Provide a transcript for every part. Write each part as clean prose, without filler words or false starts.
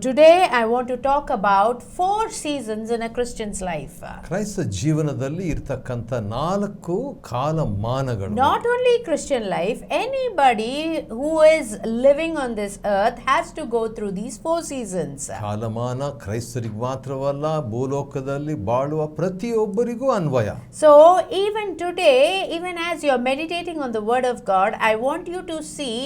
Today I want to talk about 4 seasons in a Christian's life. ಕ್ರೈಸ್ತ ಜೀವನದಲ್ಲಿ ಇರತಕ್ಕಂತ 4 ಕಾಲಮಾನಗಳು. Not only Christian life, anybody who is living on this earth has to go through these 4 seasons. ಕಾಲಮಾನ ಕ್ರೈಸ್ತರಿಗೆ ಮಾತ್ರವಲ್ಲ, ಭೂಲೋಕದಲ್ಲಿ ಬಾಳುವ ಪ್ರತಿಯೊಬ್ಬರಿಗೂ ಅನ್ವಯ. So even today, even as you are meditating on the word of God, I want you to see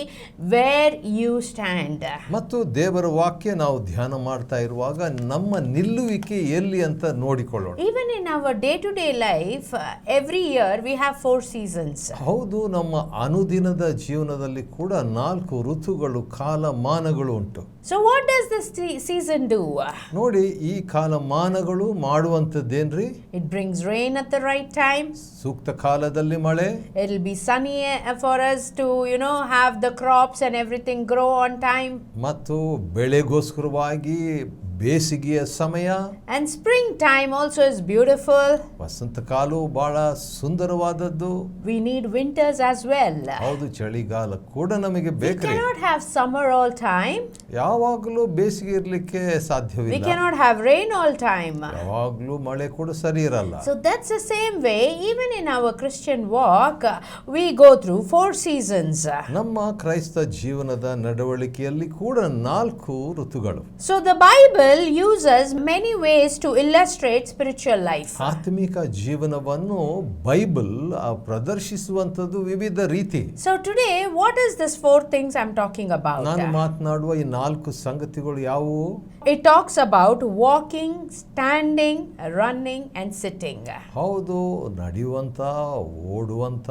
where you stand. ಮತ್ತು ದೇವರ ವಾಕ್ಯ ನಾವು ಧ್ಯಾನ ಮಾಡ್ತಾ ಇರುವಾಗ ನಮ್ಮ ನಿಲ್ಲುವಿಕೆ ಎಲ್ಲಿ ಅಂತ ನೋಡಿಕೊಳ್ಳೋಣ. Even in our day to day life, every year we have 4 seasons. ಹೌದು, ನಮ್ಮ ಅನುದಿನದ ಜೀವನದಲ್ಲಿ ಕೂಡ 4 ಋತುಗಳು, ಕಾಲಮಾನಗಳು ಉಂಟು. So what does this season do? ನೋಡಿ, ಈ ಕಾಲಮಾನಗಳು ಮಾಡುವಂತದ್ದೇನ್ರಿ? It brings rain at the right time. ಸೂಕ್ತ ಕಾಲದಲ್ಲಿ ಮಳೆ. It'll be sunny for us to, have the crops and everything grow on time. ಮತ್ತು ಬೆಳೆಗೋಸ್ಕರವಾಗಿ ಬೇಸಿಗೆಯ ಸಮಯ. And spring time also is beautiful. ವಸಂತ ಕಾಲವು ಬಹಳ ಸುಂದರವಾದದ್ದು. We need winters as well. ಹೌದು, ಚಳಿಗಾಲ ಕೂಡ ನಮಗೆ We ಬೇಕ್ರಿ. cannot have summer all time. ಯಾವಾಗಲೂ ಬೇಸಿಗೆ ಇರಲಿಕ್ಕೆ ಸಾಧ್ಯವಿಲ್ಲ. We cannot have rain all time. ಯಾವಾಗಲೂ ಮಳೆ ಕೂಡ ಸರಿ ಇರಲ್ಲ. So that's the same way, even in our Christian walk, we go through 4 seasons. ನಮ್ಮ ಕ್ರೈಸ್ತ ಜೀವನದ ನಡವಳಿಕೆಯಲ್ಲಿ ಕೂಡ 4 ಋತುಗಳು. So the Bible uses many ways to illustrate spiritual life. ಆತ್ಮಿಕ ಜೀವನವನ್ನು ಬೈಬಲ್ ಪ್ರದರ್ಶಿಸುವಂತದ್ದು ವಿವಿಧ ರೀತಿ. So today, what is this 4 things I'm talking about? ನಾನು ಮಾತನಾಡುವ ಈ 4 ಸಂಗತಿಗಳು ಯಾವುವು? It talks about walking, standing, running and sitting. ಹೌದು, ನಡೆಯುವಂತ, ಓಡುವಂತ,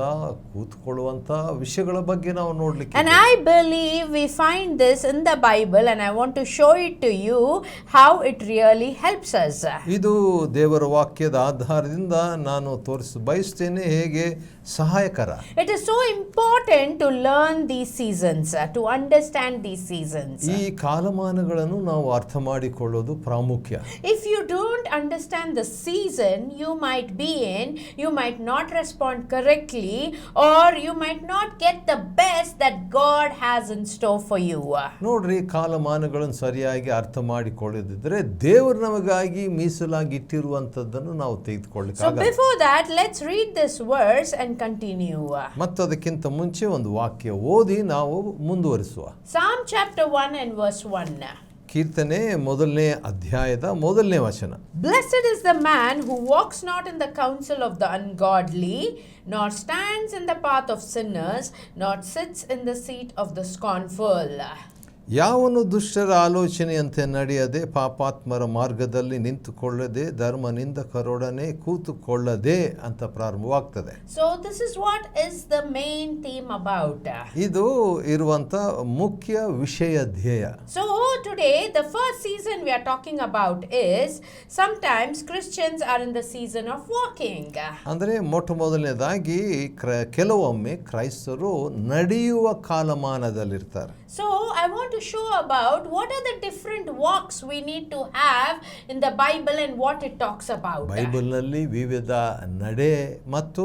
ಕೂತ್ಕೊಳ್ಳುವಂತ ವಿಷಯಗಳ ಬಗ್ಗೆ ನಾವು ನೋಡ್ಲಿಕ್ಕೆ. And I believe we find this in the Bible, and I want to show it to you how it really helps us. ಇದು ದೇವರ ವಾಕ್ಯದ ಆಧಾರದಿಂದ ನಾನು ಬಯಸ್ತೇನೆ ಹೇಗೆ ಸಹಾಯಕರ. It is so important to learn these seasons, to understand these seasons. ಈ ಕಾಲಮಾನಗಳನ್ನು ನಾವು ಅರ್ಥ ಮಾಡಿಕೊಳ್ಳೋದು ಪ್ರಾಮುಖ್ಯ. If you don't understand the season you might be in, you might not respond correctly, or you might not get the best that God has in store for you. ನೋಡ್ರಿ, ಕಾಲಮಾನಗಳನ್ನು ಸರಿಯಾಗಿ ಅರ್ಥ ಮಾಡಿಕೊಳ್ಳದಿದ್ರೆ ದೇವರು ನಮಗಾಗಿ ಮೀಸಲಾಗಿ ಇಟ್ಟಿರುವಂತದ್ದನ್ನು ನಾವು ತೆಗೆದುಕೊಳ್ಳಲಿಕ್ಕೆ So ಆಗಲ್ಲ. before that, let's read this verse and continue. ಮತ್ತು ಅದಕ್ಕಿಂತ ಮುಂಚೆ ಒಂದು ವಾಕ್ಯ ಓದಿ ನಾವು ಮುಂದುವರಿಸುವ. Psalm chapter 1 and verse 1. ಕೀರ್ತನೆ 1ನೇ ಅಧ್ಯಾಯದ 1ನೇ ವಚನ. Blessed is the man who walks not in the counsel of the ungodly, nor stands in the path of sinners, nor sits in the seat of the scornful. ಯಾವನು ದುಷ್ಟರ ಆಲೋಚನೆಯಂತೆ ನಡೆಯದೆ, ಪಾಪಾತ್ಮರ ಮಾರ್ಗದಲ್ಲಿ ನಿಂತುಕೊಳ್ಳದೆ, ಧರ್ಮ ನಿಂದಕರೊಡನೆ ಕೂತುಕೊಳ್ಳದೆ ಅಂತ ಪ್ರಾರಂಭವಾಗ್ತದೆ. So this is what is the main theme about. ಇದು ಇರುವಂತ ಮುಖ್ಯ ವಿಷಯ ಧ್ಯೇಯ. So today the first season we are talking about is sometimes Christians are in the season of walking. ಅಂದ್ರೆ ಮೊಟ್ಟ ಮೊದಲನೇದಾಗಿ ಕೆಲವೊಮ್ಮೆ ಕ್ರೈಸ್ತರು ನಡೆಯುವ ಕಾಲಮಾನದಲ್ಲಿರ್ತಾರೆ. So I want to show about what are the different walks we need to have in the Bible and what it talks about. ಬೈಬಲ್ನಲ್ಲಿ ವಿವಿಧ ನಡೆ ಮತ್ತು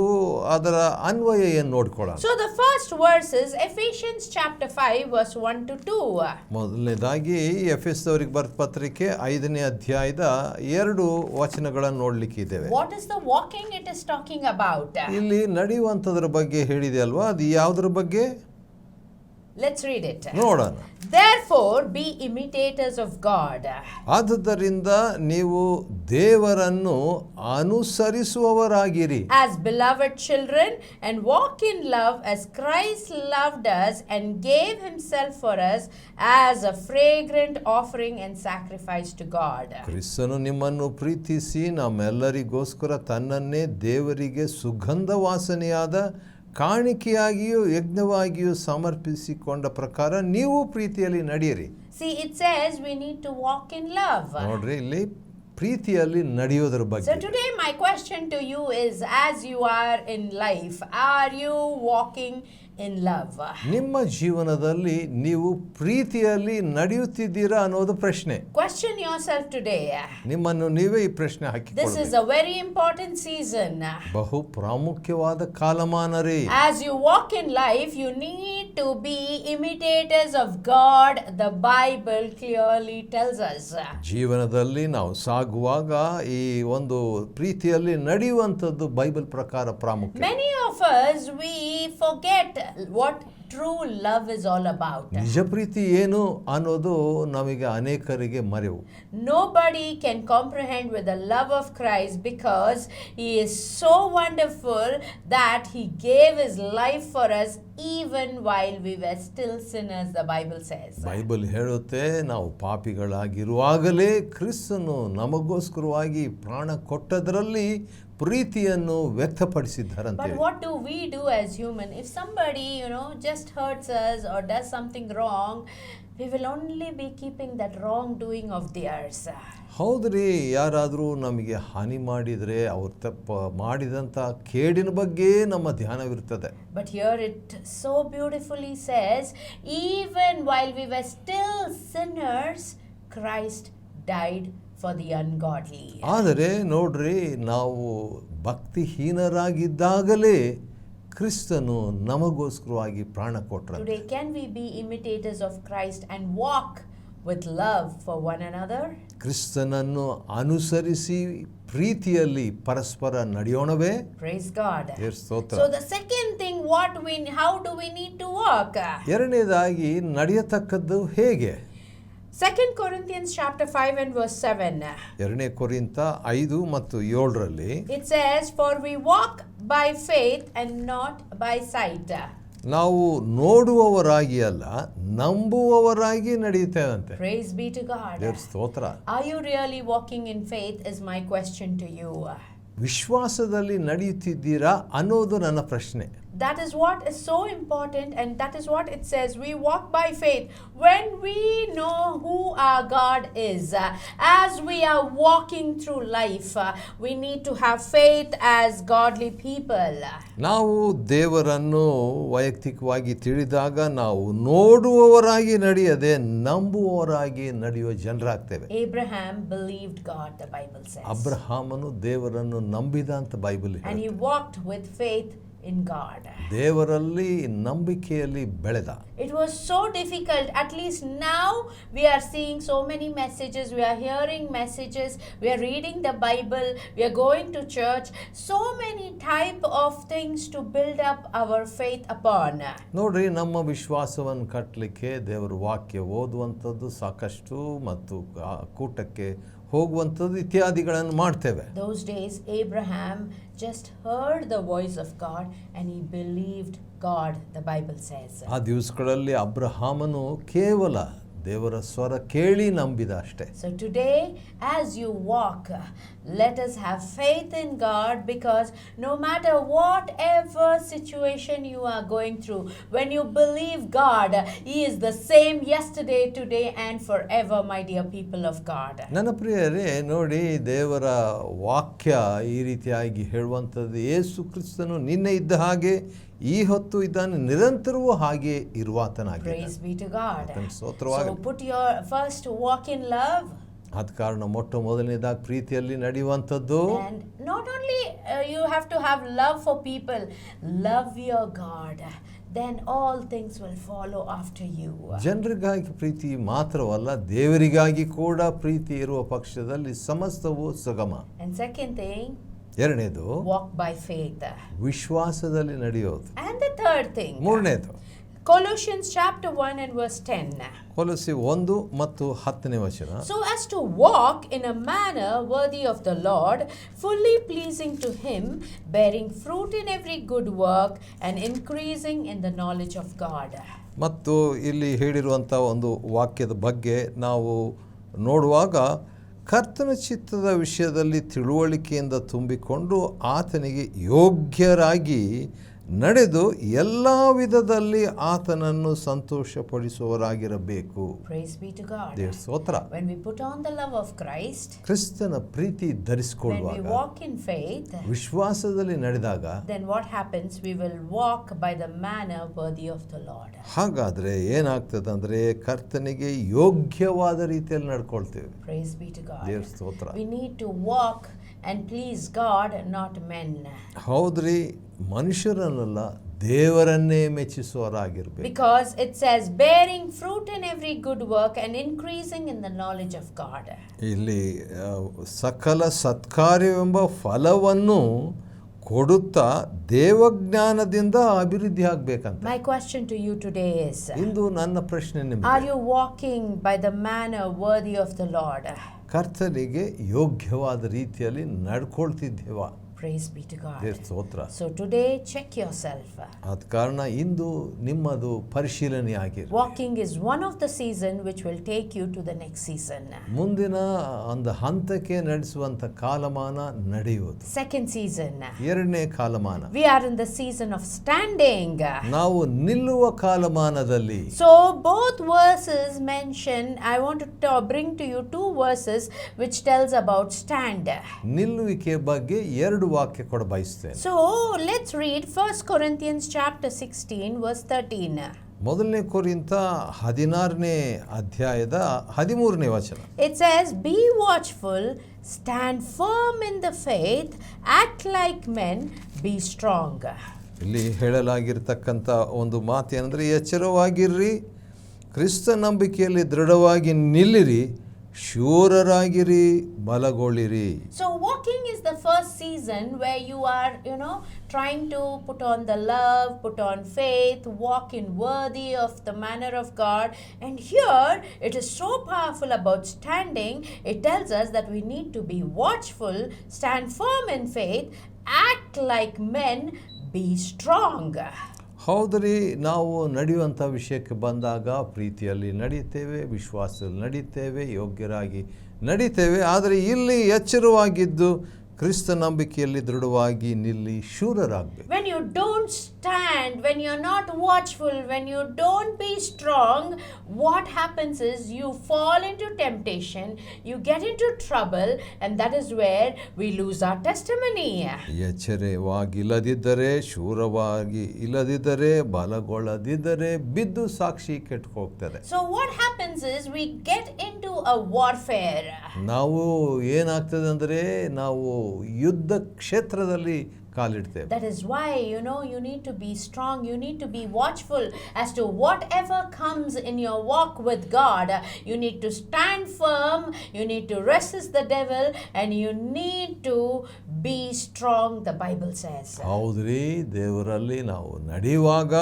ಅದರ ಅನ್ವಯ ಏನು ನೋಡ್ಕೊಳ್ಳೋಣ. So the first verse is Ephesians chapter 5 verse 1 to 2. ಮೊದಲನೇದಾಗಿ ಎಫೆಸದವರಿಗೆ ಬರೆದ ಪತ್ರಿಕೆ 5ನೇ ಅಧ್ಯಾಯದ 2 ವಚನಗಳನ್ನು ನೋಡ್ಲಿಕ್ಕೆ ಇದ್ದೇವೆ. What is the walking it is talking about? ಇಲ್ಲಿ ನಡೆಯುವಂತದ್ರ ಬಗ್ಗೆ ಹೇಳಿದೆ ಅಲ್ವಾ, ಅದು ಯಾವುದರ ಬಗ್ಗೆ? Let's read it. ನೋಡೋಣ. Therefore be imitators of God. ಆದುದರಿಂದ ನೀವು ದೇವರನ್ನು ಅನುಸರಿಸುವವರಾಗಿರಿ. As beloved children, and walk in love as Christ loved us and gave himself for us as a fragrant offering and sacrifice to God. ಕ್ರಿಸ್ತನು ನಿಮ್ಮನ್ನು ಪ್ರೀತಿಸಿ ನಮ್ಮೆಲ್ಲರಿಗೋಸ್ಕರ ತನ್ನನ್ನೇ ದೇವರಿಗೆ ಸುಗಂಧ ವಾಸನೆಯಾದ ಕಾಣಿಕೆಯಾಗಿಯೂ ಯಜ್ಞವಾಗಿಯೂ ಸಮರ್ಪಿಸಿಕೊಂಡ ಪ್ರಕಾರ ನೀವು ಪ್ರೀತಿಯಲ್ಲಿ ನಡೆಯಿರಿ. See, it says we need to walk in love. ನೋಡ್ರಿ, ಇಲ್ಲಿ ಪ್ರೀತಿಯಲ್ಲಿ ನಡೆಯೋದ್ರ ಬಗ್ಗೆ. So today my question to you is, as you are in life, are you walking in love? ನಿಮ್ಮ ಜೀವನದಲ್ಲಿ ನೀವು ಪ್ರೀತಿಯಲ್ಲಿ ನಡೆಯುತ್ತಿದ್ದೀರಾ ಅನ್ನೋದು ಪ್ರಶ್ನೆ. Question yourself today. ನಿಮ್ಮನ್ನು ನೀವೇ ಈ ಪ್ರಶ್ನೆ This ಹಾಕಿಕೊಳ್ಳಿ. is a very important season. ಬಹು ಪ್ರಾಮುಖ್ಯವಾದ ಕಾಲಮಾನ ರೀ. As you walk in life, you need to be imitators of God. The Bible clearly tells us. ಜೀವನದಲ್ಲಿ ನಾವು ಸಾಗುವಾಗ ಈ ಒಂದು ಪ್ರೀತಿಯಲ್ಲಿ ನಡೆಯುವಂಥದ್ದು ಬೈಬಲ್ ಪ್ರಕಾರ ಪ್ರಾಮುಖ್ಯ. Many of us, we forget what true love is all about. ನಿಜ ಪ್ರೀತಿ ಏನು ಅನ್ನೋದು ನಮಗೆ ಅನೇಕರಿಗೆ ಮರೆವು. Nobody can comprehend with the love of Christ because he is so wonderful that he gave his life for us even while we were still sinners, the Bible says. Bible ಹೇಳುತ್ತೆ ನಾವು ಪಾಪಿಗಳಾಗಿರುವಾಗಲೇ ಕ್ರಿಸ್ತನು ನಮಗೋಸ್ಕರವಾಗಿ ಪ್ರಾಣ ಕೊಟ್ಟದರಲ್ಲಿ ಪ್ರೀತಿಯನ್ನು ವ್ಯಕ್ತಪಡಿಸಿದ್ದಾರಂತೆ. But what do we do as human? If somebody, just hurts us or does something wrong, we will only be keeping that wrongdoing of theirs. ಹೌದ್ರಿ, ಯಾರಾದರೂ ನಮಗೆ ಹಾನಿ ಮಾಡಿದರೆ ಅವ್ರು ತಪ್ಪು ಮಾಡಿದಂಥ ಕೇಡಿನ ಬಗ್ಗೆ ನಮ್ಮ ಧ್ಯಾನವಿರ್ತದೆ. But here it so beautifully says, even while we were still sinners, Christ died for the ungodly. ಆದರೆ ನೋಡ್ರಿ, ನಾವು ಭಕ್ತಿಹೀನರಾಗಿದ್ದಾಗಲೇ ಕ್ರಿಸ್ತನು ನಮಗೋಸ್ಕರವಾಗಿ ಪ್ರಾಣ ಕೊಟ್ಟರು. Today, can we be imitators of Christ and walk with love for one another? ಕ್ರಿಸ್ತನನ್ನು ಅನುಸರಿಸಿ ಪ್ರೀತಿಯಲ್ಲಿ ಪರಸ್ಪರ ನಡೆಯೋಣವೇ? Praise God. ಸ್ತೋತ್ರ. So the second thing, how do we need to walk? ಎರಡನೇದಾಗಿ ನಡೆಯತಕ್ಕದ್ದು ಹೇಗೆ? 2 Corinthians chapter 5 and verse 7. 2 ಕೊರಿಂಥ 5 ಮತ್ತು 7ರಲ್ಲಿ It says, for we walk by faith and not by sight. ನಾವು ನೋಡುವವರಾಗಿ ಅಲ್ಲ, ನಂಬುವವರಾಗಿ ನಡೆಯುತ್ತೇವಂತೆ. Praise be to God. ಸ್ತೋತ್ರ. Are you really walking in faith is my question to you. ವಿಶ್ವಾಸದಲ್ಲಿ ನಡೆಯುತ್ತಿದ್ದೀರಾ ಅನ್ನೋದು ನನ್ನ ಪ್ರಶ್ನೆ. That is what is so important, and that is what it says. We walk by faith when we know who our God is. As we are walking through life, we need to have faith as godly people. ನಾವು ದೇವರನ್ನು ವೈಯಕ್ತಿಕವಾಗಿ ತಿಳಿದಾಗ ನಾವು ನೋಡುವವರಾಗಿ ನಡೆಯದೆ ನಂಬುವವರಾಗಿ ನಡೆಯುವ ಜನರಾಗ್ತೇವೆ. Abraham believed God, the Bible says. ಅಬ್ರಹಾಮನು ದೇವರನ್ನು ನಂಬಿದ ಅಂತ ಬೈಬಲ್ ಹೇಳುತ್ತೆ. And he walked with faith in God. ದೇವರಲ್ಲಿ ನಂಬಿಕೆಯಲ್ಲಿ ಬೆಳೆದ. It was so difficult. At least now we are seeing so many messages, we are hearing messages, we are reading the Bible, we are going to church, so many type of things to build up our faith upon. ನೋಡ್ರಿ, ನಮ್ಮ ವಿಶ್ವಾಸವನ್ನು ಕಟ್ಟಲಿಕ್ಕೆ ದೇವರ ವಾಕ್ಯ ಓದುವಂಥದ್ದು ಸಾಕಷ್ಟು ಮತ್ತು ಕೂಟಕ್ಕೆ ಹೋಗುವಂಥದ್ದು ಇತ್ಯಾದಿಗಳನ್ನು ಮಾಡ್ತೇವೆ. Those days Abraham just heard the voice of God and he believed God, the Bible says. ಆ ದಿವಸಗಳಲ್ಲಿ ಅಬ್ರಹಾಮನು ಕೇವಲ ದೇವರ ಸ್ವರ ಕೇಳಿ ನಂಬಿದ ಅಷ್ಟೇ. So today, as you walk, let us have faith in God, because no matter whatever situation you are going through, when you believe God, He is the same yesterday, today and forever, my dear people of God. ನನ್ನ ಪ್ರಿಯರೇ, ನೋಡಿ, ದೇವರ ವಾಕ್ಯ ಈ ರೀತಿಯಾಗಿ ಹೇಳುವಂಥದ್ದು, ಯೇಸು ಕ್ರಿಸ್ತನು ನಿನ್ನೆ ಇದ್ದ ಹಾಗೆ ಈ ಹೊತ್ತು ಇದ್ದಾನೆ, ನಿರಂತರವೂ ಹಾಗೆ ಇರುವಾತನಾಗಿದ್ದಾನೆ. Praise be to God. ಸ್ತೋತ್ರವಾಗಲಿ. So put your first walk in love. ಆದ ಕಾರಣ ಮೊಟ್ಟ ಮೊದಲನೇದಾಗಿ ಪ್ರೀತಿಯಲ್ಲಿ ನಡೆಯುವಂಥದ್ದು. And not only you have to have love for people, love your God. Then all things will follow after you. ಜನರಿಗಾಗಿ ಪ್ರೀತಿ ಮಾತ್ರವಲ್ಲ, ದೇವರಿಗಾಗಿ ಕೂಡ ಪ್ರೀತಿ ಇರುವ ಪಕ್ಷದಲ್ಲಿ ಸಮಸ್ತವೂ ಸುಗಮ. And second thing, ಎರಡನೇದು walk by faith. ವಿಶ್ವಾಸದಲ್ಲಿ ನಡೆಯೋದು. And the third thing, ಮೂರನೇದು Colossians chapter 1 and verse 10. ಕೊಲೊಸ್ಸೆ 1 ಮತ್ತು 10ನೇ ವಚನ. So as to walk in a manner worthy of the Lord, fully pleasing to Him, bearing fruit in every good work and increasing in the knowledge of God. ಮತ್ತು ಇಲ್ಲಿ ಹೇಳಿರುವಂಥ ಒಂದು ವಾಕ್ಯದ ಬಗ್ಗೆ ನಾವು ನೋಡುವಾಗ, ಕರ್ತನ ಚಿತ್ತದ ವಿಷಯದಲ್ಲಿ ತಿಳುವಳಿಕೆಯಿಂದ ತುಂಬಿಕೊಂಡು ಆತನಿಗೆ ಯೋಗ್ಯರಾಗಿ ನಡೆದು ಎಲ್ಲ ವಿಧದಲ್ಲಿ ಆತನನ್ನು ಸಂತೋಷಪಡಿಸುವವರಾಗಿರಬೇಕು. Praise be to God. ದೇವರ ಸ್ತೋತ್ರ. When we put on the love of Christ, ಕ್ರಿಸ್ತನ ಪ್ರೀತಿ when we ಧರಿಸಿಕೊಳ್ಳುವಾಗ, walk in faith, ವಿಶ್ವಾಸದಲ್ಲಿ ನಡೆದಾಗ, then what happens? We will walk by the manner worthy of the Lord. ಹಾಗಾದ್ರೆ ಏನಾಗ್ತದೆ ಅಂದ್ರೆ ಕರ್ತನಿಗೆ ಯೋಗ್ಯವಾದ ರೀತಿಯಲ್ಲಿ ನಡ್ಕೊಳ್ತೇವೆ. Praise be to God. ದೇವರ ಸ್ತೋತ್ರ. We need to walk and please God, not men. ಹೌದ್ರಿ, ಮನುಷ್ಯರನ್ನಲ್ಲ ದೇವರನ್ನೇ ಮೆಚ್ಚಿಸುವವರಾಗಿರ್ಬೇಕು. Because it says bearing fruit in every good work and increasing in the knowledge of God. ಇಲ್ಲಿ ಸಕಲ ಸತ್ಕಾರ್ಯವೆಂಬ ಫಲವನ್ನು ಕೊಡುತ್ತಾ ದೇವಜ್ಞಾನದಿಂದ ಅಭಿವೃದ್ಧಿ ಆಗ್ಬೇಕಂತ. My question to you today is, ಇಂದು ನನ್ನ ಪ್ರಶ್ನೆ are ನಿಮಗೆ, you walking by the manner worthy of the Lord? ಕರ್ತನಿಗೆ ಯೋಗ್ಯವಾದ ರೀತಿಯಲ್ಲಿ ನಡ್ಕೊಳ್ತಿದ್ದೇವಾ? Praise be to God. ದೇವರ ಸ್ತೋತ್ರ. So today check yourself. ಆದ ಕಾರಣ ಇಂದು ನಿಮ್ಮದು ಪರಿಶೀಲನೆ ಆಗಿರಿ. Walking is one of the season which will take you to the next season. ಮುಂದಿನ ಒಂದು ಹಂತಕ್ಕೆ ನಡೆಸುವಂತ ಕಾಲಮಾನ ನಡೆಯುವುದು. Second season. ಎರಡನೇ ಕಾಲಮಾನ. We are in the season of standing. ನಾವು ನಿಲ್ಲುವ ಕಾಲಮಾನದಲ್ಲಿ. So both verses mention, I want to bring to you two verses which tells about stand. ನಿಲ್ಲುವಿಕೆ ಬಗ್ಗೆ ಎರಡು ವಾಕ್ಯ ಕೊಡ ಬಯಸ್ತೇನೆ. So let's read 1 Corinthians chapter 16 verse 13. ಮೊದಲನೇ ಕೊರಿಂಥ 16ನೇ ಅಧ್ಯಾಯದ 13ನೇ ವಚನ. It says, be watchful, stand firm in the faith, act like men, be strong. ಇಲ್ಲಿ ಹೇಳಲಾಗಿರ್ತಕ್ಕಂಥ ಒಂದು ಮಾತು ಏನಂದ್ರೆ, ಎಚ್ಚರವಾಗಿರ್ರಿ, ಕ್ರಿಸ್ತ ನಂಬಿಕೆಯಲ್ಲಿ ದೃಢವಾಗಿ ನಿಲ್ಲಿರಿ, ಶೂರರಾಗಿರಿ, ಬಲಗೊಳ್ಳಿರಿ. So walking is the first season where you are, trying to put on the love, put on faith, walk in worthy of the manner of God. And here it is so powerful about standing. It tells us that we need to be watchful, stand firm in faith, act like men, be strong. ಹೌದ್ರಿ, ನಾವು ನಡೆಯುವಂಥ ವಿಷಯಕ್ಕೆ ಬಂದಾಗ ಪ್ರೀತಿಯಲ್ಲಿ ನಡೀತೇವೆ, ವಿಶ್ವಾಸದಲ್ಲಿ ನಡೀತೇವೆ, ಯೋಗ್ಯರಾಗಿ ನಡೀತೇವೆ. ಆದರೆ ಇಲ್ಲಿ ಎಚ್ಚರವಾಗಿದ್ದು ಕ್ರಿಸ್ತ ನಂಬಿಕೆಯಲ್ಲಿ ದೃಢವಾಗಿ ನಿಲ್ಲಿ ಶೂರರಾಗಬೇಕು. When you don't stand, when you're not watchful, when you don't be strong, what happens is you fall into temptation, you get into trouble, and that is where we lose our testimony. ಎಚ್ಚರವಾಗಿ ಇಲ್ಲದಿದ್ದರೆ, ಶೂರವಾಗಿ ಇಲ್ಲದಿದ್ದರೆ, ಬಲಗೊಳ್ಳದಿದ್ದರೆ ಬಿದ್ದು ಸಾಕ್ಷಿ ಕೆಟ್ಟು ಹೋಗ್ತದೆ. So what happens is we get into a warfare. ನಾವು ಏನಾಗ್ತದೆ ಅಂದರೆ, ನಾವು ಯುದ್ಧ ಕ್ಷೇತ್ರದಲ್ಲಿ ಕಾಲಿಡ್ತೇವೆ. That is why you need to be strong, you need to be watchful as to whatever comes in your walk with God. You need to stand firm, you need to resist the devil, and you need to be strong, the Bible says. ಹೌದ್ರಿ, ದೇವರಲ್ಲಿ ನಾವು ನಡೆಯುವಾಗ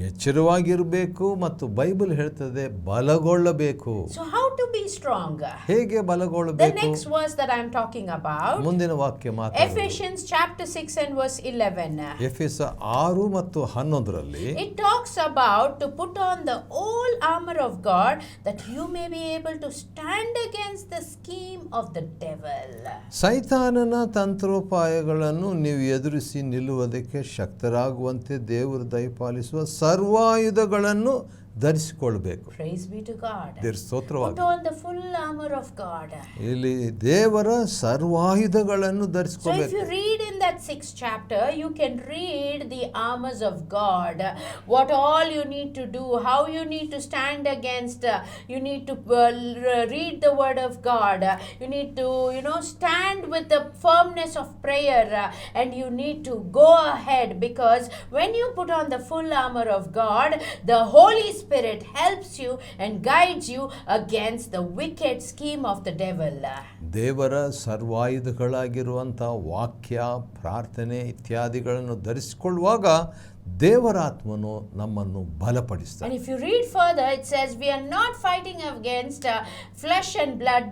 ಎಚ್ಚರವಾಗಿರಬೇಕು ಮತ್ತು Bible ಹೇಳ್ತದೆ ಬಲಗೊಳ್ಳಬೇಕು. So how to be strong? ಹೇಗೆ ಬಲಗೊಳ್ಳಬೇಕು? The next verse that I am talking about, ಮುಂದಿನ ವಾಕ್ಯ ಮಾತು Ephesians chapter 6 and verse 11. ಎಫೆಸ 6 ಮತ್ತು 11ರಲ್ಲಿ it talks about to put on the whole armor of God that you may be able to stand against the scheme of the devil. ಸೈತಾನನ ತಂತ್ರೋಪಾಯಗಳನ್ನು ನೀವು ಎದುರಿಸಿ ನಿಲ್ಲುವುದಕ್ಕೆ ಶಕ್ತರಾಗುವಂತೆ ದೇವರು ದಯಪಾಲಿಸುವ ಸರ್ವಾಯುಧಗಳನ್ನು ಧರಿಸಿಕೊಳ್ಳಬೇಕು. Praise be to God. ದೇವರ ಸ್ತೋತ್ರವಾಗಲಿ. Put on the full armor of God. ಇಲ್ಲಿ ದೇವರ ಸರ್ವಾಯುಧಗಳನ್ನು So ಧರಿಸಿಕೊಳ್ಳಬೇಕು. if you read in that 6th chapter, you can read the armors of God, what all you need to do, how you need to stand against, you need to read the word of God, you need to stand with the firmness of prayer, and you need to go ahead, because when you put on the full armor of God, the Holy Spirit helps you and guides you against the wicked scheme of the devil. ದೇವರ ಸರ್ವಾಯುಧಗಳಾಗಿರುವಂಥ ವಾಕ್ಯ, ಪ್ರಾರ್ಥನೆ ಇತ್ಯಾದಿಗಳನ್ನು ಧರಿಸಿಕೊಳ್ಳುವಾಗ ದೇವರ ಆತ್ಮನು ನಮ್ಮನ್ನು ಬಲಪಡಿಸ್ತಾನೆ. And if you read further, it says we are not fighting against flesh and blood,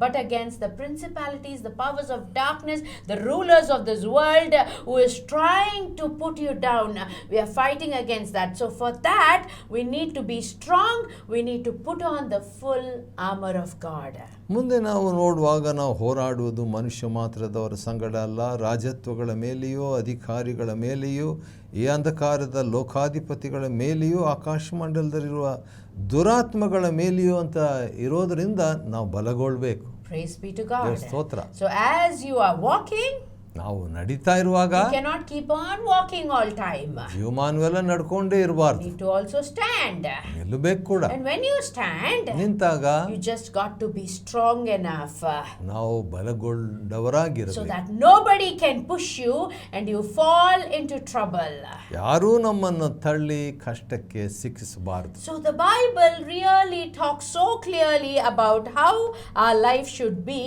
but against the principalities, the powers of darkness, the rulers of this world who is trying to put you down. We are fighting against that. So for that, we need to be strong. We need to put on the full armor of God. ಮುಂದೆ ನಾವು ನೋಡುವಾಗ ನಾವು ಹೋರಾಡುವುದು ಮನುಷ್ಯ ಮಾತ್ರದವರ ಸಂಗಡ ಅಲ್ಲ, ರಾಜತ್ವಗಳ ಮೇಲೆಯೋ ಅಧಿಕಾರಿಗಳ ಮೇಲೆಯೋ ಈ ಅಂಧಕಾರದ ಲೋಕಾಧಿಪತಿಗಳ ಮೇಲೆಯೂ ಆಕಾಶಮಂಡಲದಲ್ಲಿರುವ ದುರಾತ್ಮಗಳ ಮೇಲೆಯೂ ಅಂತ ಇರೋದರಿಂದ ನಾವು ಬಲಗೊಳ್ಬೇಕು. Praise be to God. ಸ್ತೋತ್ರ. So as you are walking, ನಾವು ನಡೀತಾ ಇರುವಾಗ you cannot keep on walking all time. ಜೀವಮಾನವೆಲ್ಲ ನಡ್ಕೊಂಡೇ ಇರಬಾರ್ದು, You need to also stand. ನಿಲ್ಲಬೇಕು ಕೂಡ. And when you stand, ನಿಂತಾಗ you just got to be strong enough ನಾವು so ಬಲಗೊಂಡವರಾಗಿರಬೇಕು. that nobody can push you and you fall into trouble. ಯಾರೂ ನಮ್ಮನ್ನು ತಳ್ಳಿ ಕಷ್ಟಕ್ಕೆ ಸಿಕ್ಕಿಸಬಾರದು. So the Bible really talks so clearly about how our life should be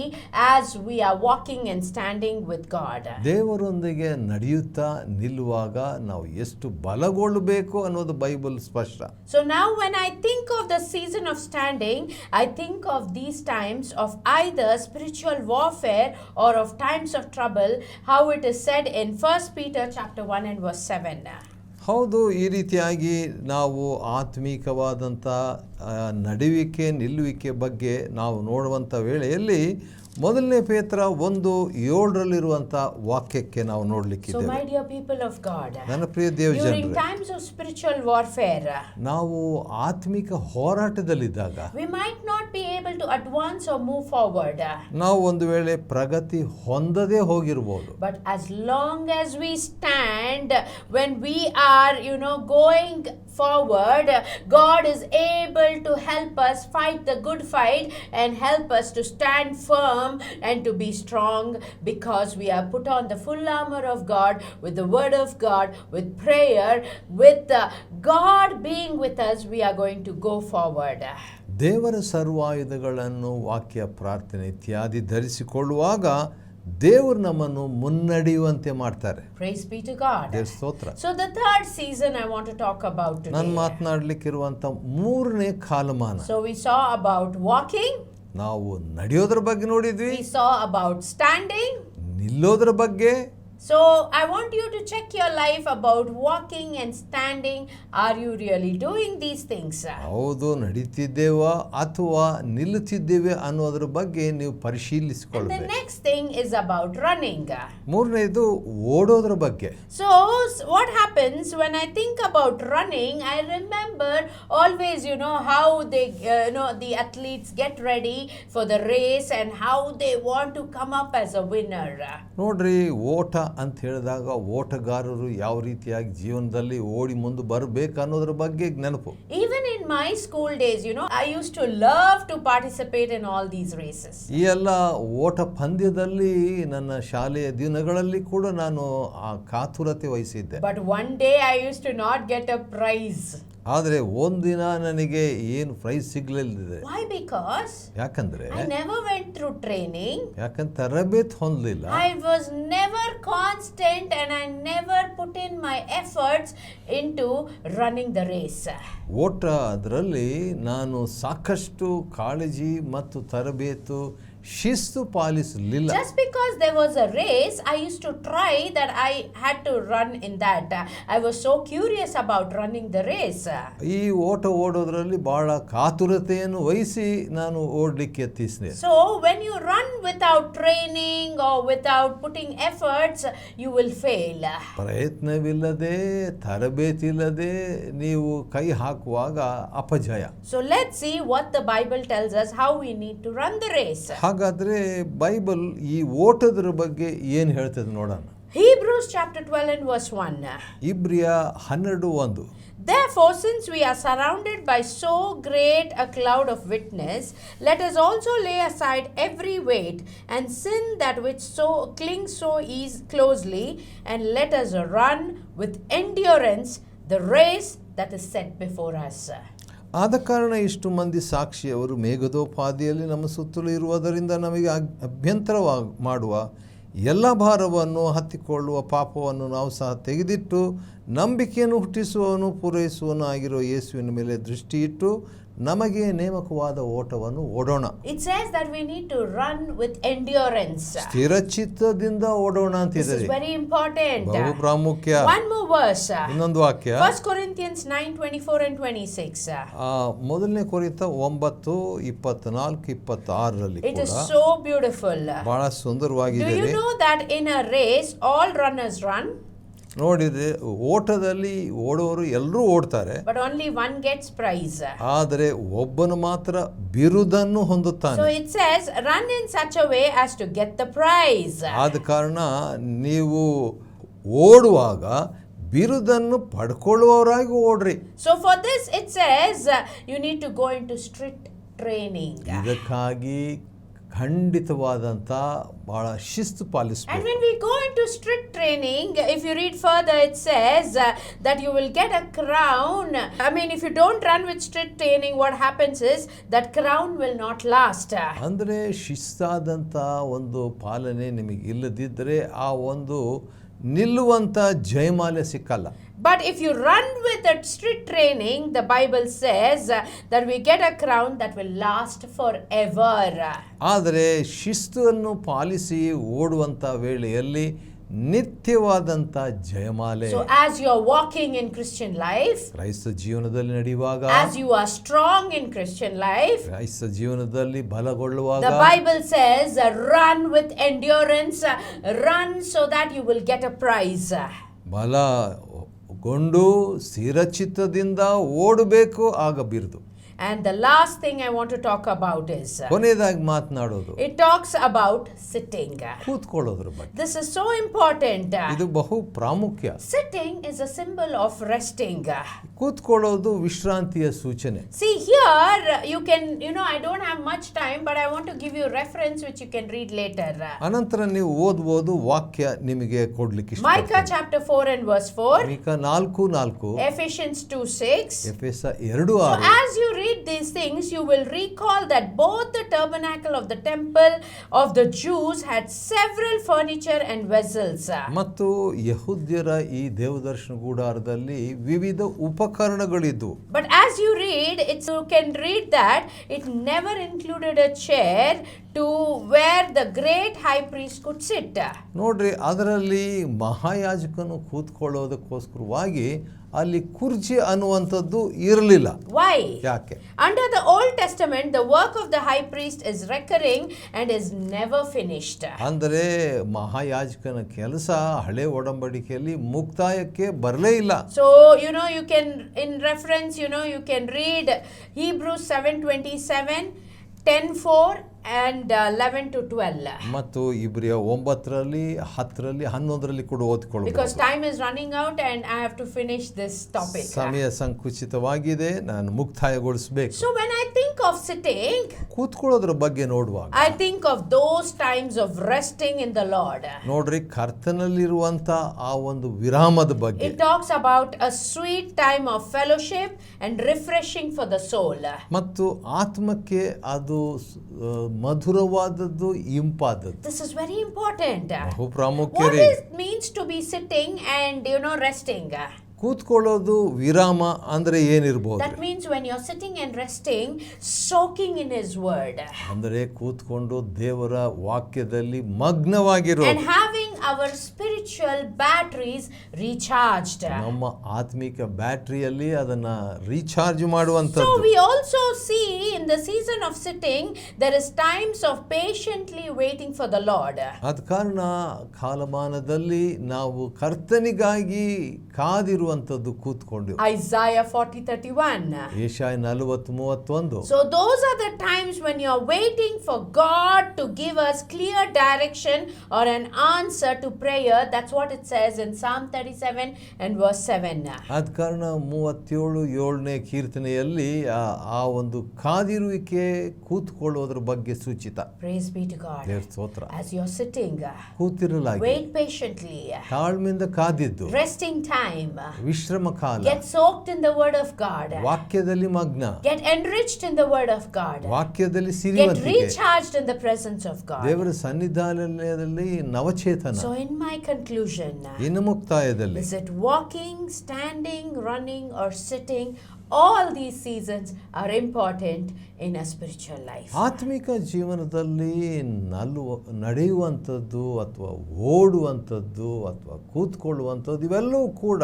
as we are walking and standing with God. ದೇವರೊಂದಿಗೆ ನಡೆಯುತ್ತಾ ನಿಲ್ಲುವಾಗ ನಾವು ಎಷ್ಟು ಬಲಗೊಳ್ಳಬೇಕು ಅನ್ನೋದು Bible ಸ್ಪಷ್ಟ. So now when I think of the season of standing, I think of these times of either spiritual warfare or of times of trouble, how it is said in 1 Peter chapter 1 and verse 7. ಹೌದು, ಈ ರೀತಿಯಾಗಿ ನಾವು ಆತ್ಮೀಕವಾದಂಥ ನಡುವಿಕೆ ನಿಲ್ಲುವಿಕೆ ಬಗ್ಗೆ ನಾವು ನೋಡುವಂಥ ವೇಳೆಯಲ್ಲಿ ಮೊದಲನೇ ಪೇತ್ರ 1:7 ವಾಕ್ಯಕ್ಕೆ ನಾವು So ನೋಡಲಿಕ್ಕಿದ್ದೇವೆ. my dear people of God, ನನ್ನ ಪ್ರಿಯ ದೇವ during ಜನರೇ, times of spiritual warfare, ನಾವು ಆತ್ಮಿಕ ಹೋರಾಟದಲ್ಲಿದ್ದಾಗ we might not be able to advance or move forward. ನಾವು ಒಂದು ವೇಳೆ ಪ್ರಗತಿ ಹೊಂದದೇ ಹೋಗಿರ್ಬೋದು. But as long as we stand, when we are, going forward, God is able to help us fight the good fight and help us to stand firm and to be strong, because we are put on the full armor of God with the word of God, with prayer, with God being with us. We are going to go forward. ದೇವರ ಸರ್ವಾಯುಧಗಳನ್ನು ವಾಕ್ಯ ಪ್ರಾರ್ಥನೆ ಇತ್ಯಾದಿ ಧರಿಸಿಕೊಳ್ಳುವಾಗ ದೇವರು ನಮ್ಮನ್ನು ಮುನ್ನಡೆಯುವಂತೆ ಮಾಡ್ತಾರೆ. Praise be to God. ದೇವರ ಸ್ತೋತ್ರ. So the third season I want to talk about today. ನಾನು ಮಾತನಾಡಲಿಕ್ಕಿರುವಂಥ 3ನೇ ಕಾಲಮಾನ. So we saw about walking, ನಾವು ನಡೆಯೋದ್ರ ಬಗ್ಗೆ ನೋಡಿದ್ವಿ, we saw about standing. ನಿಲ್ಲೋದ್ರ ಬಗ್ಗೆ. So I want you to check your life about walking and standing. Are you really doing these things? ಹೌದು, ನಡೀತಿದ್ದೇವಾ ಅಥವಾ ನಿಲ್ಲುತ್ತಿದ್ದೇವೆ ಅನ್ನೋದ್ರ ಬಗ್ಗೆ ನೀವು And the ಪರಿಶೀಲಿಸಿಕೊಳ್ಳಬೇಕು. next thing is about running. ಮೂರನೇದು ಓಡೋದ್ರ ಬಗ್ಗೆ. So what happens when I think about running, I remember always, how they, the athletes get ready for the race and how they want to come up as a winner. ನೋಡ್ರಿ, ಓಟ ಅಂತ ಹೇಳಿದಾಗ ಓಟಗಾರರು ಯಾವ ರೀತಿಯಾಗಿ ಜೀವನದಲ್ಲಿ ಓಡಿ ಮುಂದೆ ಬರಬೇಕು ಅನ್ನೋದ್ರ ಬಗ್ಗೆ ನೆನಪು. Even in my school days, I used to love to participate in all these races. ಈ ಎಲ್ಲ ಓಟ ಪಂದ್ಯದಲ್ಲಿ ನನ್ನ ಶಾಲೆಯ ದಿನಗಳಲ್ಲಿ ಕೂಡ ನಾನು ಆ ಕಾತುರತೆ ವಹಿಸಿದ್ದೆ. But one day I used to not get a prize. ಆದರೆ ಒಂದಿನ ನನಗೆ ಏನು ಪ್ರೈಸ್ ಸಿಗ್ಲಿಲ್ಲದೆ. Why? Because ಯಾಕಂದ್ರೆ I never went through training. ಯಾಕಂತ ತರಬೇತಿ ಹೊಂದಲಿಲ್ಲ. I was never constant and I never put in my efforts into running the race. ಓಟ ಅದರಲ್ಲಿ ನಾನು ಸಾಕಷ್ಟು ಕಾಳಜಿ ಮತ್ತು ತರಬೇತು ಶಿಸ್ತು ಪಾಲಿಸಲಿಲ್ಲ. Just because there was a race, I used to try that I had to run in that. I was so curious about running the race. ಈ ಓಟ ಓಡೋದ್ರಲ್ಲಿ ಬಹಳ ಕಾತುರತೆಯನ್ನು ವಹಿಸಿ ನಾನು ಓಡಲಿಕ್ಕೆ ಯತ್ನಿಸಿದೆ. So when you run without training or without putting efforts, you will fail. ಪ್ರಯತ್ನವಿಲ್ಲದೆ ತರಬೇತಿ ಇಲ್ಲದೆ ನೀವು ಕೈ ಹಾಕುವಾಗ ಅಪಜಯ. So let's see what the Bible tells us how we need to run the race. ಹಾಗಾದ್ರೆ ಬೈಬಲ್ ಈ ಓಟದ ಬಗ್ಗೆ ಏನು ಹೇಳ್ತದೆ ನೋಡೋಣ. Hebrews chapter 12 and verse 1. ಇಬ್ರಿಯ 12:1. Therefore, since we are surrounded by so great a cloud of witness, let us also lay aside every weight and sin that which so clings so closely, and let us run with endurance the race that is set before us. ಆದ ಕಾರಣ ಇಷ್ಟು ಮಂದಿ ಸಾಕ್ಷಿಯವರು ಮೇಘದೋಪಾದಿಯಲ್ಲಿ ನಮ್ಮ ಸುತ್ತಲೂ ಇರುವುದರಿಂದ ನಮಗೆ ಅಭ್ಯಂತರ ಮಾಡುವ ಎಲ್ಲ ಭಾರವನ್ನು ಹತ್ತಿಕೊಳ್ಳುವ ಪಾಪವನ್ನು ನಾವು ಸಹ ತೆಗೆದಿಟ್ಟು ನಂಬಿಕೆಯನ್ನು ಹುಟ್ಟಿಸುವವನು ಪೂರೈಸುವನು ಆಗಿರೋ ಯೇಸುವಿನ ಮೇಲೆ ದೃಷ್ಟಿಯಿಟ್ಟು ನಮಗೆ ನೇಮಕವಾದ ಓಟವನ್ನು ಓಡೋಣ. It says that we need to run with endurance. ಸ್ಥಿರಚಿತ್ತದಿಂದ ಓಡೋಣ ಅಂತಿದೆ. This is very important. ಬಹು ಪ್ರಾಮುಖ್ಯ. One more verse. ಇನ್ನೊಂದು ವಾಕ್ಯ 1 Corinthians 9:24 and 26. ಮೊದಲನೇ ಕೊರಿಂಥ 9:24-26 It is so beautiful. ಬಹಳ ಸುಂದರವಾಗಿದೆ. Do you know that in a race all runners run? ನೋಡಿದ್ರೆ ಓಟದಲ್ಲಿ ಓಡೋರು ಎಲ್ಲರೂ ಓಡ್ತಾರೆ, but only one gets prize. ಆದರೆ ಒಬ್ಬನು ಮಾತ್ರ ಬಿರುದನ್ನು So ಹೊಂದುತ್ತಾನೆ. it says, run in such a way as to get the prize. ಆದ ಕಾರಣ ನೀವು ಓಡುವಾಗ ಬಿರುದನ್ನು ಪಡ್ಕೊಳ್ಳುವವರಾಗಿ ಓಡ್ರಿ. So for this it says, you need to go into strict training. ಇದಕ್ಕಾಗಿ ಖಂಡಿತವಾದಂಥ ಬಹಳ ಶಿಸ್ತು And ಪಾಲಿಸಬೇಕು. when we go into strict training, if you read further, it says that you will get a crown. I mean, if you don't run with strict training, what happens is that crown will not last. ಅಂದರೆ ಶಿಸ್ತಾದಂಥ ಒಂದು ಪಾಲನೆ ನಿಮಗೆ ಇಲ್ಲದಿದ್ದರೆ ಆ ಒಂದು ನಿಲ್ಲುವಂಥ ಜಯಮಾಲೆ ಸಿಕ್ಕಲ್ಲ. But if you run with that strict training, the Bible says that we get a crown that will last forever. ಆದರೆ ಶಿಸ್ತನ್ನು ಪಾಲಿಸಿ ಓಡುವಂಥ ವೇಳೆಯಲ್ಲಿ ನಿತ್ಯವಾದಂಥ ಜಯಮಾಲೆ. So as you are walking in Christian life, ಕ್ರೈಸ್ತ ಜೀವನದಲ್ಲಿ ನಡೆಯುವಾಗ, as you are strong in Christian life, ಕ್ರೈಸ್ತ ಜೀವನದಲ್ಲಿ ಬಲಗೊಳ್ಳುವಾಗ, the Bible says, run with endurance, run so that you will get a prize. ಬಲಗೊಂಡು ಸ್ಥಿರಚಿತ್ತದಿಂದ ಓಡಬೇಕು, ಆಗ ಬಿರುದು. And the last thing I want to talk about is, ಕೊನೆಯದಾಗಿ ಮಾತನಾಡೋದು it talks about sitting. ಕೂತ್ಕೊಳ್ಳೋದ್ರ ಬಗ್ಗೆ. This is so important. ಇದು ಬಹು ಪ್ರಾಮುಖ್ಯ. Sitting is a symbol of resting. ಕೂತ್ಕೊಳ್ಳೋದು ವಿಶ್ರಾಂತಿಯ ಸೂಚನೆ. See here, you can, I don't have much time, but I want to give you a reference which you can read later. ಅನಂತರ ನೀವು ಓದ್ಬೋದು, ವಾಕ್ಯ ನಿಮಗೆ ಕೊಡ್ಲಿಕ್ಕೆ Micah chapter 4 and verse 4. Micah 4:4, Ephesians 2:6. ಎಫೆಸ So 2:6. as you read these things, you will recall that both the tabernacle of the temple of the Jews had several furniture and vessels. ಮತ್ತು ಯಹೂದ್ಯರ ಈ ದೇವದರ್ಶನ ಗುಡಾರದಲ್ಲಿ ವಿವಿಧ ಉಪಕರಣಗಳಿದ್ದವು. But as you read, you can read that it never included a chair to where the great high priest could sit. ನೋಡ್ರಿ, ಅದರಲ್ಲಿ ಮಹಾಯಾಜಕನು ಕೂತ್ಕೊಳ್ಳೋದಕ್ಕೋಸ್ಕರವಾಗಿ ಅಲ್ಲಿ ಕುರ್ಚಿ ಅನ್ನುವಂಥದ್ದು ಇರಲಿಲ್ಲ. Why? ಯಾಕೆ? Under the Old Testament, the work of the high priest is recurring and is never finished. ಅಂದರೆ ಮಹಾಯಾಜಕನ ಕೆಲಸ ಹಳೆ ಒಡಂಬಡಿಕೆಯಲ್ಲಿ ಮುಕ್ತಾಯಕ್ಕೆ ಬರಲೇ ಇಲ್ಲ. So, you can, in reference, you can read Hebrews 7:27, 10:4 and 11 to 12. ಮತ್ತು ಇಬ್ರಿಯ 9ರಲ್ಲಿ 10ರಲ್ಲಿ 11ರಲ್ಲಿ ಕೂಡ Because ಓದ್ಕೊಳ್ಳಬಹುದು. time is running out and I have to finish this topic. ಸಮಯ ಸಂಕುಚಿತವಾಗಿದೆ, ನಾನು ಮುಕ್ತಾಯಗೊಳಿಸಬೇಕು. So when I think of sitting, ಕೂತ್ಕೊಳ್ಳೋದ್ರ ಬಗ್ಗೆ ನೋಡುವಾಗ I think of those times of resting in the Lord. ನೋಡ್ರಿ, ಕರ್ತನಲ್ಲಿರುವಂತ ಆ ಒಂದು ವಿರಾಮದ ಬಗ್ಗೆ. It talks about a sweet time of fellowship and refreshing for the soul. ಮತ್ತು ಆತ್ಮಕ್ಕೆ ಅದು ಮಧುರವಾದದ್ದು, ಇಂಪಾದದ್ದು. This is very important. ಬಹು ಪ್ರಾಮುಖ್ಯ What ರೀ. it means to be sitting and resting? ಕೂತ್ಕೊಳ್ಳೋದು ವಿರಾಮ ಅಂದ್ರೆ ಏನಿರ್ಬೋದು? That means when you're sitting and resting, soaking in His word. ಅಂದರೆ ಕೂತ್ಕೊಂಡು ದೇವರ ವಾಕ್ಯದಲ್ಲಿ ಮಗ್ನವಾಗಿರೋದು. And having our spiritual batteries recharged. ನಮ್ಮ ಆತ್ಮಿಕ ಬ್ಯಾಟರಿಯಲ್ಲಿ ಅದನ್ನ ರೀಚಾರ್ಜ್ So ಮಾಡುವಂಥದ್ದು. we also see in the season of sitting, there is times of patiently waiting for the Lord. ಆದ ಕಾರಣ ಕಾಲಮಾನದಲ್ಲಿ ನಾವು ಕರ್ತನಿಗಾಗಿ ಕಾದಿರುವಂಥದ್ದು ಕೂತ್ಕೊಂಡು. Isaiah 40:31. Jeshaiah 40:31. So those are the times when you are waiting for God to give us clear direction or an answer to prayer. That's what it says in Psalm 37 and verse 7. ಆದ ಕಾರಣ 37:7ನೇ ಕೀರ್ತನೆಯಲ್ಲಿ ಆ ಒಂದು ಕಾದಿರುವಿಕೆ ಕೂತ್ಕೊಳ್ಳೋದ್ರ ಬಗ್ಗೆ ಸೂಚಿತ. Praise be to God. ದೇವರ ಸ್ತೋತ್ರ. As you're sitting, ಕೂತಿರಲಾಗಿ wait patiently. ತಾಳ್ಮೆಯಿಂದ ಕಾದಿದ್ದು, Resting time. ವಿಶ್ರಮ ಕಾಲ, Get soaked in the word of God. ವಾಕ್ಯದಲ್ಲಿ ಮಗ್ನ, Get enriched in the word of God. ವಾಕ್ಯದಲ್ಲಿ Get ಸಿರಿವಂತಿಕೆ, recharged in the presence of God. ದೇವರ ಸನ್ನಿಧಾನದಲ್ಲಿ ನವಚೇತನ. So in my conclusion, ಇನ್ನು ಮುಕ್ತಾಯದಲ್ಲಿ is it walking, standing, running or sitting? All these seasons are important in a spiritual life. ಆತ್ಮಿಕ ಜೀವನದಲ್ಲಿ ನಡೆಯುವಂಥದ್ದು ಅಥವಾ ಓಡುವಂಥದ್ದು ಅಥವಾ ಕೂತ್ಕೊಳ್ಳುವಂಥದ್ದು ಇವೆಲ್ಲವೂ ಕೂಡ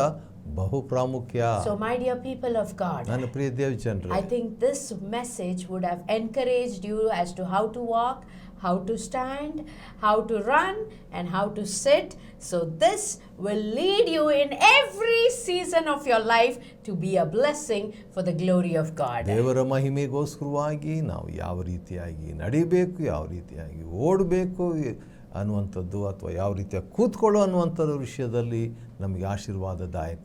ಬಹು ಪ್ರಾಮುಖ್ಯ. So my dear people of God, ನನ್ನ ಪ್ರಿಯ ದೇವಜನರೇ, I think this message would have encouraged you as to how to walk, how to stand, how to run, and how to sit. So this will lead you in every season of your life to be a blessing for the glory of God. ದೇವರ ಮಹಿಮೆಗೋಸ್ಕರವಾಗಿ ನಾವು ಯಾವ ರೀತಿಯಾಗಿ ನಡಿಬೇಕು, ಯಾವ ರೀತಿಯಾಗಿ ಓಡಬೇಕು ಅನ್ನುವಂಥದ್ದು, ಅಥವಾ ಯಾವ ರೀತಿಯಾಗಿ ಕೂತ್ಕೊಳ್ಳೋ ಅನ್ನುವಂಥದ್ದು ವಿಷಯದಲ್ಲಿ ನಮಗೆ ಆಶೀರ್ವಾದದಾಯಕ.